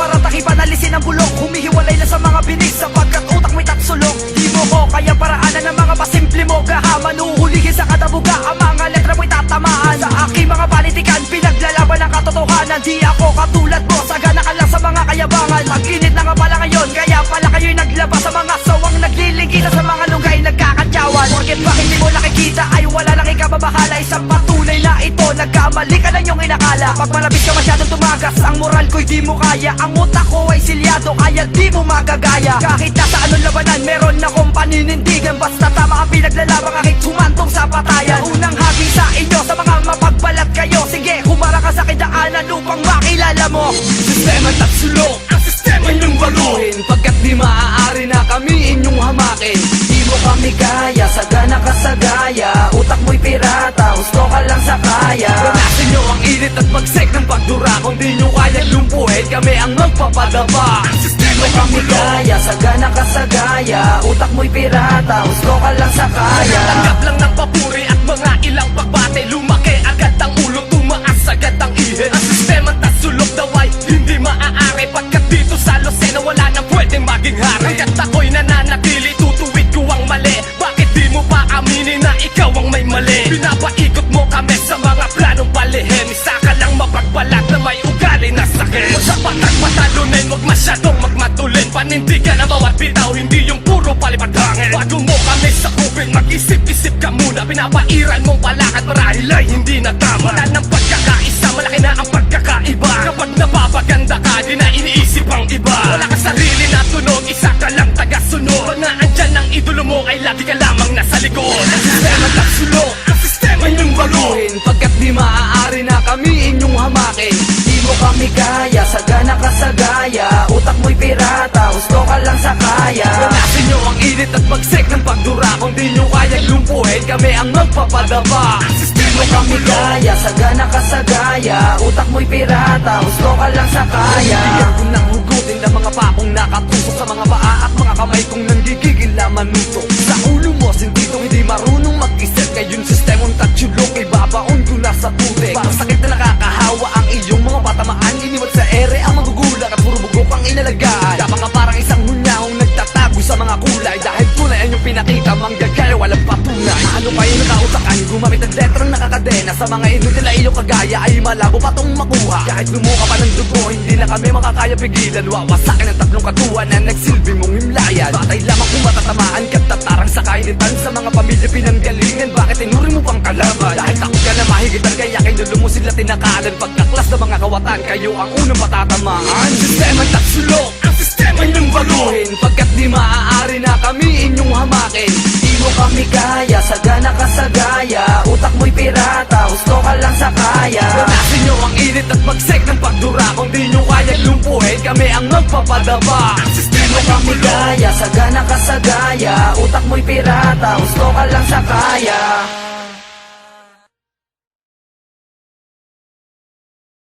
para takipan, alisin ang bulok. Humihiwalay na sa mga binig sapagkat utak mo'y tatsulok. Di mo ko kaya paraanan ng mga pasimple mo. Gahaman, uhuligin sa kadabuga, ang mga letra mo'y tatamaan. Sa aking mga palitikan, pinaglalaban ang katotohanan. Di ako katulad mo, sagana ka lang sa mga kayabangan. Mag-init na nga pala ngayon, kaya pala kayo'y naglabas sa mga sawang naglilingkita sa mga lunggay nagkakatyawan. Porket ba hindi mo nakikita ay wala nang ikababahala. Isang patunay na ito, nagkamali ka lang yung inakala. Pag malabis ka masyadong tumagas, ang moral ko'y di mo kaya. Ang utak ko ay silyado, kaya di mo magagaya. Kahit nasa anong labanan, meron akong paninindigan. Basta tama ang pinaglalaban, kahit humantong sa patayan. Unang haging sa inyo, sa mga mapagbalat kayo. Sige, humara ka sa kidaanan upang makilala mo. Sistema tatsulok, ang sistema inyong baguhin. Pagkat di maaari na kami inyong hamakin. Di mo kami kaya, sagana ka sa gaya. Utak mo'y pirata, gusto ka lang sa kaya. Ganasin nyo ang init at pagsek ng pagdura. Kung di nyo kaya lumpuhin, kami ang magpapadaba. Ang sistema kami kaya, sagana ka sa gaya. Utak mo'y pirata, gusto ka lang sa kaya. Tanggap lang ng papuri at mga ilang pagbate. Lumaki agad ang ulo, tumaas agad ang ihe. Ang sistema tatsulok daw ay hindi maaari. Pagkat dito sa Lucena wala nang pwedeng maging hari. Hanggat ako'y nananatili, tutuwid ko ang mali. Bakit di mo pa aminin na ikaw ang may mali? Pinapaikot mo kami sa mga planong palihim. Isa ka lang mapagbalat na may ugali na sakit. Sa patag matalunin, huwag masyadong magmatulin. Panindigan ang bawat bitaw, hindi yung puro palipad hangin. Bago mo kami sakupin, mag-isip-isip ka muna. Pinapairan mong palakad marahil ay hindi na tama. Wala ng pagkakaisa, malaki na ang pagkakaiba. Kapag napapaganda ka, di na iniisip ang iba. Wala ka sarili na tunog, isa ka lang taga-sunod. Pag naandyan ang idolo mo, ay lagi ka lamang nasa likod. Ang sistema tatsulok, ang sistema inyong baguhin. Pagkat di maaari na kami inyong hamakin. Di mo kami kaya, sagana ka sa gaya. Utak mo'y pirata, gusto ka lang sa kaya. Ganasin nyo ang init at pagsek ng pagdura. Kung di nyo kaya lumpuhin, kami ang magpapadaba. Ang sistema Kami kaya, sagana ka sa gaya. Utak mo'y pirata, gusto ka lang sa kaya. Bigyan ko ng hugutin ng mga papong nakatusok sa mga paa at mga kamay kong nanggigigil na manutok. Sa ulo mo, sintitong hindi marunong mag-isip. Kayong sistemong tatsulok, ibabaon ko na sa tubig. Parang sakit na nakakahawa ang iyong mga patamaan. Iniwag sa ere ang magugulak at puro bugok ang inalagaan. Tama ka parang isang hunyahong nagtatago sa mga kulay. Dahil tunay ang iyong pinakita, manggagaya walang patunay. Ano kayo nakausakan, gumamit ng letrang nakakadena. Sa mga inutila iyong kagaya ay malabo pa tong makuha. Kahit lumuka pa ng dugo, hindi na kami makakaya pigilan. Wawasakin ang tatlong katuan na nagsilbi mong himlayan. Batay lamang kung matatamaan ka tatarang sa kainitan. Sa mga pamilya pinanggalingan, bakit tinuri mo pang kalaban? Dahil takot ka na mahigitan, kaya kinulo mo sila tinakalan. Pagkaklas ng mga kawatan, kayo ang unang patatamaan. Sistema tatsulok, ang sistema inyong baguhin. Pagkat di maaari na kami inyong hamakin. Di mo kami kaya, sagana ka sa gaya. Utak mo'y pirata, gusto ka lang sa kaya. Ganasin nyo ang init at pagsek ng pagdura. Kung di nyo kaya lumpuhin, kami ang magpapadaba. Ang sistema kami kaya, sagana ka sa gaya. Utak mo'y pirata, gusto ka lang sa kaya.